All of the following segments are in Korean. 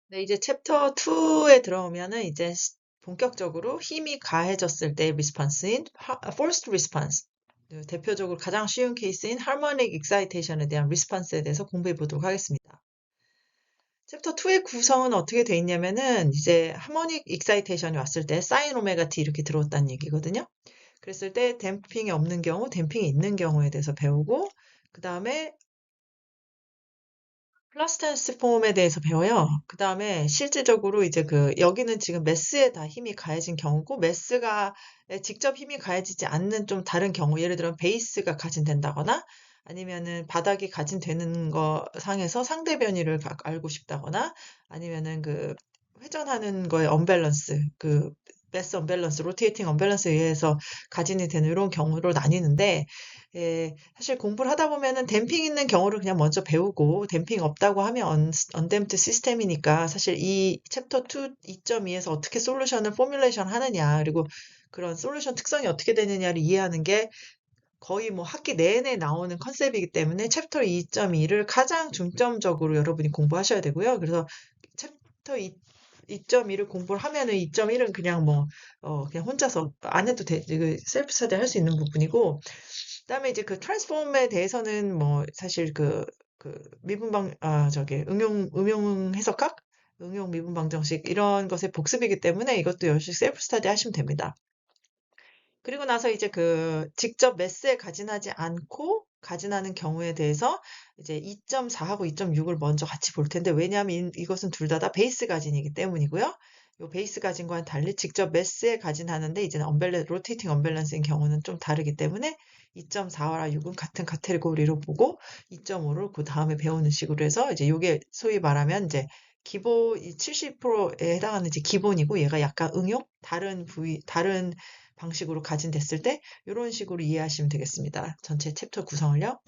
네, 이제 챕터 2에 들어오면은 이제 본격적으로 힘이 가해졌을 때의 리스판스인 forced response. 대표적으로 가장 쉬운 케이스인 harmonic excitation에 대한 리스판스에 대해서 공부해 보도록 하겠습니다. 챕터 2의 구성은 어떻게 돼 있냐면은 이제 harmonic excitation이 왔을 때 sin 오메가 t 이렇게 들어왔다는 얘기거든요. 그랬을 때 댐핑이 없는 경우, 댐핑이 있는 경우에 대해서 배우고 그 다음에 플러스 텐스 폼에 대해서 배워요. 그 다음에 실질적으로 이제 여기는 지금 매스에 다 힘이 가해진 경우고, 매스가 직접 힘이 가해지지 않는 좀 다른 경우, 예를 들어 베이스가 가진된다거나, 아니면은 바닥이 가진되는 거 상에서 상대 변이를 알고 싶다거나, 아니면은 회전하는 거에 언밸런스, 매스 언밸런스, 로테이팅 언밸런스에 의해서 가진이 되는 이런 경우로 나뉘는데, 사실 공부를 하다 보면은 댐핑 있는 경우를 그냥 먼저 배우고 댐핑 없다고 하면 언댐프드 시스템이니까 사실 이 챕터 2 2.2에서 어떻게 솔루션을 포뮬레이션 하느냐 그리고 그런 솔루션 특성이 어떻게 되느냐를 이해하는 게 거의 뭐 학기 내내 나오는 컨셉이기 때문에 챕터 2.2를 가장 중점적으로 여러분이 공부하셔야 되고요. 그래서 챕터 2.2를 공부를 하면은 2.1은 그냥 그냥 혼자서 안 해도 셀프 스터디 할 수 있는 부분이고, 그다음에 이제 트랜스폼에 대해서는 뭐 사실 응용 해석학, 응용 미분 방정식 이런 것의 복습이기 때문에 이것도 열심히 셀프 스터디 하시면 됩니다. 그리고 나서 이제 직접 매스에 가진하지 않고 가진하는 경우에 대해서 이제 2.4하고 2.6을 먼저 같이 볼 텐데, 왜냐하면 이것은 둘 다 베이스 가진이기 때문이고요. 요 베이스 가진과는 달리 직접 매스에 가진하는데 이제는 로테이팅 언밸런스인 경우는 좀 다르기 때문에 2.4와 6은 같은 카테고리로 보고 2.5를 그 다음에 배우는 식으로 해서 이제 요게 소위 말하면 이제 기본 70%에 해당하는 이제 기본이고, 얘가 약간 응용 다른 방식으로 가진됐을 때 이런 식으로 이해하시면 되겠습니다. 전체 챕터 구성을요.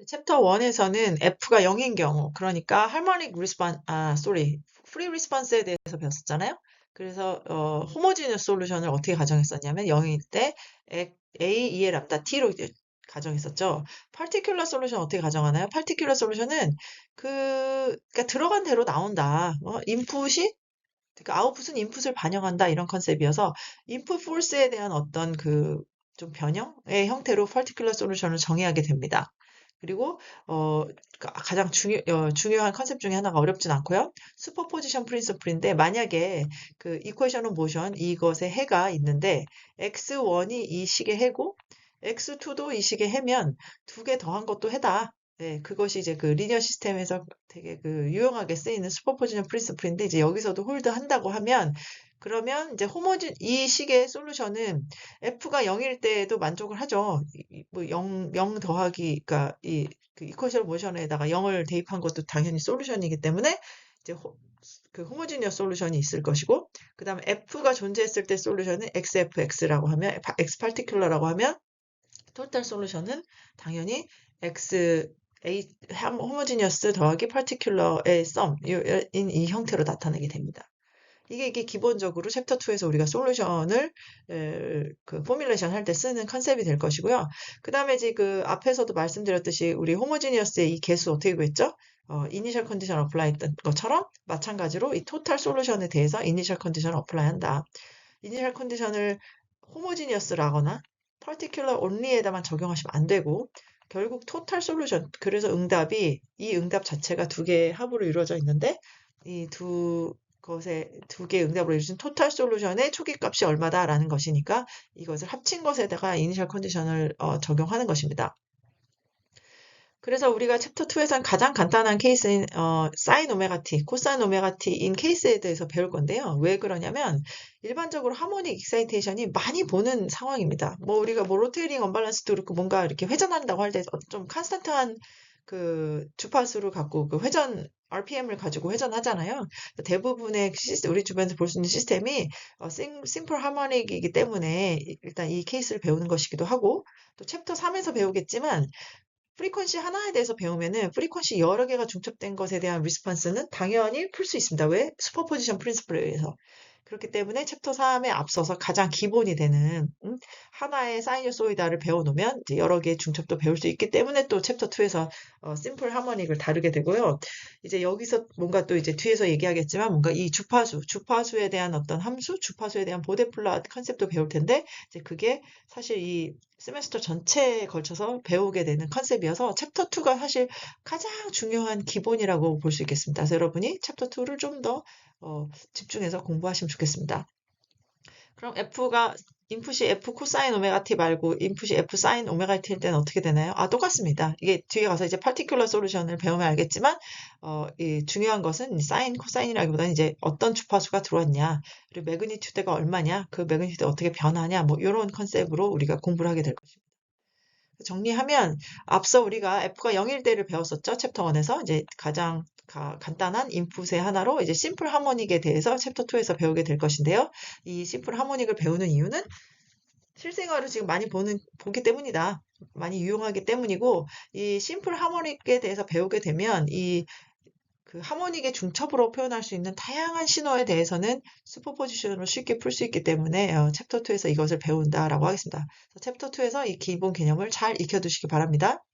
챕터 1에서는 F가 0인 경우, 그러니까 harmonic response, free response에 대해서 배웠었잖아요. 그래서 homogeneous solution을 어떻게 가정했었냐면 0일 때 A, 2의 람다 T로 가정했었죠. particular solution 어떻게 가정하나요? particular solution은 그러니까 들어간 대로 나온다. 인풋이 그러니까 아웃풋은 인풋을 반영한다 이런 컨셉이어서 인풋 포스에 대한 어떤 좀 변형의 형태로 particular solution을 정의하게 됩니다. 그리고 가장 중요한 컨셉 중에 하나가 어렵진 않고요. 슈퍼포지션 프린시플인데, 만약에 이퀘이션 오브 모션 이것의 해가 있는데 x1이 이 식의 해고 x2도 이 식의 해면 두 개 더한 것도 해다. 네, 그것이 이제 리니어 시스템에서 되게 유용하게 쓰이는 슈퍼포지션 프린시플인데, 이제 여기서도 홀드 한다고 하면 그러면 이제 이 식의 솔루션은 f가 0일 때에도 만족을 하죠. 뭐 0 더하기 그러니까 이퀄션 모션에다가 0을 대입한 것도 당연히 솔루션이기 때문에 이제 호모지니어 솔루션이 있을 것이고, 그다음에 f가 존재했을 때 솔루션은 xfx라고 하면 x 파티큘러라고 하면 토탈 솔루션은 당연히 x 호모지니어스 더하기 파티큘러의 썸인 이 형태로 나타나게 됩니다. 이게 기본적으로 챕터 2에서 우리가 솔루션을 포뮬레이션 할 때 쓰는 컨셉이 될 것이고요. 그 다음에 이제 앞에서도 말씀드렸듯이 우리 호모지니어스의 이 개수 어떻게 구했죠? 이니셜 컨디션 어플라이 했던 것처럼 마찬가지로 이 토탈 솔루션에 대해서 이니셜 컨디션을 어플라이 한다. 이니셜 컨디션을 호모지니어스라거나 particular only에다만 적용하시면 안 되고, 결국 토탈 솔루션, 그래서 이 응답 자체가 두 개의 합으로 이루어져 있는데, 이 두 개의 응답으로 이루어진 토탈 솔루션의 초기값이 얼마다라는 것이니까 이것을 합친 것에다가 이니셜 컨디션을 적용하는 것입니다. 그래서 우리가 챕터 2에서는 가장 간단한 케이스인 사인 오메가 t, 코사인 오메가 t인 케이스에 대해서 배울 건데요. 왜 그러냐면 일반적으로 하모닉 익사이테이션이 많이 보는 상황입니다. 뭐 우리가 뭐 로테이링 언밸런스도 그렇고 뭔가 이렇게 회전한다고 할 때 좀 컨스탄트한 주파수를 갖고 회전 RPM을 가지고 회전하잖아요. 대부분의 우리 주변에서 볼 수 있는 시스템이 심플 하모닉이기 때문에 일단 이 케이스를 배우는 것이기도 하고, 또 챕터 3에서 배우겠지만 프리퀀시 하나에 대해서 배우면은 프리퀀시 여러 개가 중첩된 것에 대한 리스폰스는 당연히 풀 수 있습니다. 왜? 슈퍼포지션 프린시플에 의해서. 그렇기 때문에 챕터 3에 앞서서 가장 기본이 되는 하나의 사이누소이다를 배워놓으면 이제 여러 개의 중첩도 배울 수 있기 때문에 또 챕터 2에서 심플 하모닉을 다루게 되고요. 이제 여기서 뭔가 또 이제 뒤에서 얘기하겠지만 뭔가 이 주파수에 대한 어떤 함수, 주파수에 대한 보데플라 컨셉도 배울 텐데 이제 그게 사실 이 세메스터 전체에 걸쳐서 배우게 되는 컨셉이어서 챕터 2가 사실 가장 중요한 기본이라고 볼 수 있겠습니다. 그래서 여러분이 챕터 2를 좀 더 집중해서 공부하시면 좋겠습니다. 그럼 F가 인풋이 F 코사인 오메가 t 말고 인풋이 F 사인 오메가 t일 때는 어떻게 되나요? 똑같습니다. 이게 뒤에 가서 이제 파티큘러 솔루션을 배우면 알겠지만 이 중요한 것은 사인 코사인이라기보다는 이제 어떤 주파수가 들어왔냐, 그리고 매그니튜드가 얼마냐, 그 매그니튜드가 어떻게 변하냐, 뭐 이런 컨셉으로 우리가 공부를 하게 될 것입니다. 정리하면 앞서 우리가 F가 0일 때를 배웠었죠. 챕터 1에서 이제 가장 간단한 인풋의 하나로 이제 심플 하모닉에 대해서 챕터 2에서 배우게 될 것인데요. 이 심플 하모닉을 배우는 이유는 실생활을 지금 많이 보기 때문이다. 많이 유용하기 때문이고, 이 심플 하모닉에 대해서 배우게 되면 그 하모닉의 중첩으로 표현할 수 있는 다양한 신호에 대해서는 슈퍼포지션으로 쉽게 풀 수 있기 때문에 챕터 2에서 이것을 배운다라고 하겠습니다. 챕터 2에서 이 기본 개념을 잘 익혀두시기 바랍니다.